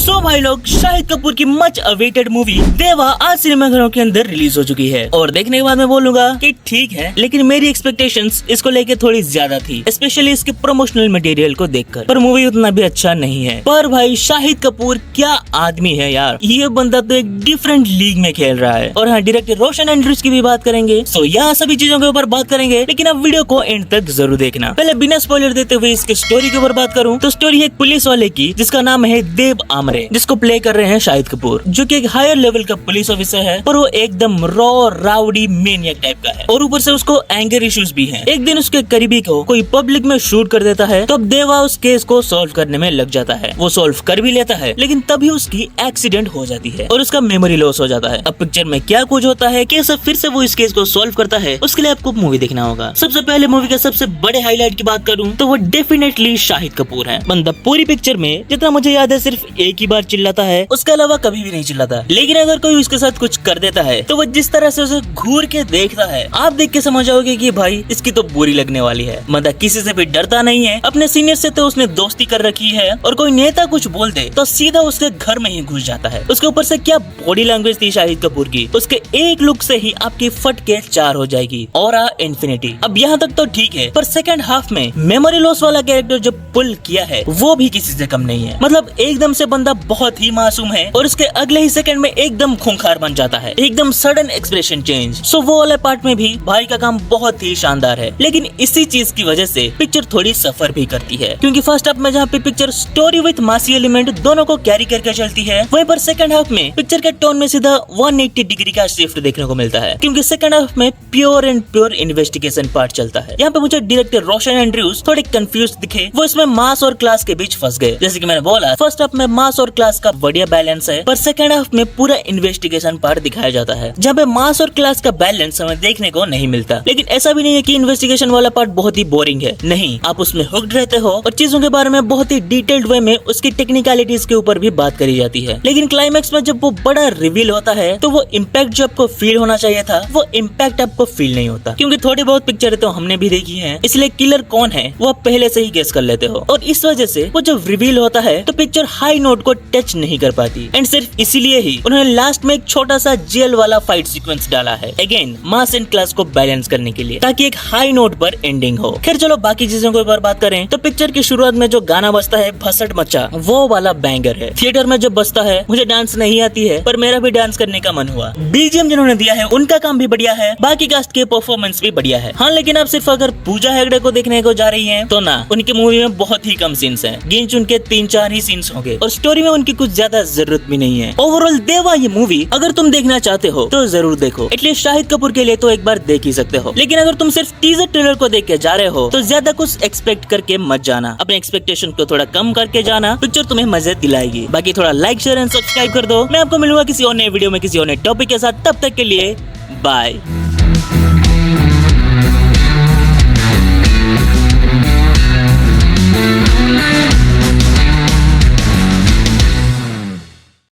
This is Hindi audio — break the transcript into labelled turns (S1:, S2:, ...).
S1: सो भाई लोग, शाहिद कपूर की मच अवेटेड मूवी देवा आज सिनेमाघरों के अंदर रिलीज हो चुकी है और देखने के बाद मैं बोलूंगा कि ठीक है, लेकिन मेरी एक्सपेक्टेशंस इसको लेके थोड़ी ज्यादा थी, स्पेशली इसके प्रमोशनल मटेरियल को देखकर। पर मूवी उतना भी अच्छा नहीं है। पर भाई शाहिद कपूर क्या आदमी है यार, ये बंदा तो एक डिफरेंट लीग में खेल रहा है। और हाँ, डायरेक्टर रोशन एंड्रूज की भी बात करेंगे, तो यहाँ सभी चीजों के ऊपर बात करेंगे, लेकिन अब वीडियो को एंड तक जरूर देखना। पहले बिना स्पॉइलर देते हुए इसके स्टोरी के ऊपर बात करूँ तो स्टोरी है एक पुलिस वाले की जिसका नाम है देव आमरे, जिसको प्ले कर रहे हैं शाहिद कपूर, जो कि एक हायर लेवल का पुलिस ऑफिसर है, पर वो एकदम रॉ राउडी मेनियक टाइप का है और ऊपर से उसको एंगर इश्यूज भी हैं। एक दिन उसके करीबी को कोई पब्लिक में शूट कर देता है, तो अब देवा उस केस को सॉल्व करने में लग जाता है। वो सॉल्व कर भी लेता है, लेकिन तभी उसकी एक्सीडेंट हो जाती है और उसका मेमोरी लॉस हो जाता है। अब पिक्चर में क्या कुछ होता है, कैसे फिर से वो इस केस को सॉल्व करता है, उसके लिए आपको मूवी देखना होगा। सबसे पहले मूवी के सबसे बड़े हाईलाइट की बात करूं तो वो डेफिनेटली शाहिद कपूर है। बंदा पूरी पिक्चर में जितना मुझे याद है सिर्फ एक ही बार चिल्लाता है, उसके अलावा कभी भी नहीं चिल्लाता। लेकिन अगर कोई उसके साथ कुछ कर देता है तो वो जिस तरह से उसे घूर के देखता है, आप देख के समझ जाओगे कि भाई इसकी तो बुरी लगने वाली है। बंदा किसी से भी डरता नहीं है, अपने सीनियर से तो उसने दोस्ती कर रखी है, और कोई नेता कुछ बोल दे तो सीधा उसके घर में ही घुस जाता है। उसके ऊपर से क्या बॉडी लैंग्वेज थी शाहिद कपूर की, उसके एक लुक से ही आपकी फट के 4 हो जाएगी। और इन्फिनिटी। अब यहाँ तक तो ठीक है, पर सेकंड हाफ में मेमोरी लॉस वाला कैरेक्टर जो पुल किया है वो भी किसी से कम नहीं है। मतलब एकदम से बंदा बहुत ही मासूम है और उसके अगले ही सेकंड में एकदम खूंखार बन जाता है, एकदम सडन एक्सप्रेशन चेंज। सो वो वाले पार्ट में भी भाई का काम बहुत ही शानदार है। लेकिन इसी चीज की वजह से पिक्चर थोड़ी सफर भी करती है, क्योंकि फर्स्ट हाफ में जहाँ पे पिक्चर स्टोरी विद मासी एलिमेंट दोनों को कैरी करके चलती है, वहीं पर सेकंड हाफ में पिक्चर के टोन में सीधा 180 डिग्री का शिफ्ट देखने को मिलता है, क्योंकि सेकंड हाफ में pure and pure investigation part चलता है। यहाँ पे मुझे डायरेक्टर रोशन एंड्रूज थोड़े कंफ्यूज दिखे, वो इसमें मास और क्लास के बीच फंस गए। जैसे कि मैंने बोला, फर्स्ट हाफ में मास और क्लास का बढ़िया बैलेंस है, पर सेकंड हाफ में पूरा इन्वेस्टिगेशन पार्ट दिखाया जाता है, जहाँ पे मास और क्लास का बैलेंस हमें देखने को नहीं मिलता। लेकिन ऐसा भी नहीं है कि इन्वेस्टिगेशन वाला पार्ट बहुत ही बोरिंग है, नहीं, आप उसमें हुक्ड रहते हो और चीजों के बारे में बहुत ही डिटेल्ड वे में उसकी टेक्निकलिटीज के ऊपर भी बात करी जाती है। लेकिन क्लाइमैक्स में जब वो बड़ा रिवील होता है तो वो इम्पैक्ट जो आपको फील होना चाहिए था, वो इम्पैक्ट आपको फील नहीं होता, क्योंकि थोड़ी बहुत पिक्चर तो हमने भी देखी है, इसलिए किलर कौन है वो आप पहले से ही गेस कर लेते हो, और इस वजह से वो जब रिवील होता है तो पिक्चर हाई नोट को टच नहीं कर पाती। एंड सिर्फ इसीलिए ही उन्होंने लास्ट में एक छोटा सा जेल वाला फाइट सीक्वेंस डाला है, अगेन मास एंड क्लास को बैलेंस करने के लिए, ताकि एक हाई नोट पर एंडिंग हो। खैर चलो बाकी चीजों के ऊपर बात करें तो पिक्चर की शुरुआत में जो गाना बजता है भसट मचा, वो वाला बैंगर है। थिएटर में जब बजता है, मुझे डांस नहीं आती है, पर मेरा भी डांस करने का मन हुआ। बीजीएम जिन्होंने दिया है उनका काम भी बढ़िया है, बाकी कास्ट के परफॉर्मेंस भी बढ़िया है। हाँ, लेकिन आप सिर्फ अगर पूजा हेगड़े को देखने को जा रही हैं तो ना, उनकी मूवी में बहुत ही कम सीन्स हैं, गिन चुन के 3-4 ही सीन्स होंगे, और स्टोरी में उनकी कुछ ज्यादा जरूरत भी नहीं है। ओवरऑल देवा ये मूवी अगर तुम देखना चाहते हो तो जरूर देखो, एटलीस्ट शाहिद कपूर के लिए तो एक बार देख ही सकते हो। लेकिन अगर तुम सिर्फ टीजर ट्रेलर को देख के जा रहे हो तो ज्यादा कुछ एक्सपेक्ट करके मत जाना, अपने एक्सपेक्टेशन को थोड़ा कम करके जाना, पिक्चर तुम्हें मजे दिलाएगी। बाकी थोड़ा लाइक शेयर एंड सब्सक्राइब कर दो। मैं आपको मिलूंगा किसी और नए वीडियो में किसी और नए टॉपिक के साथ, तब तक के लिए बाय।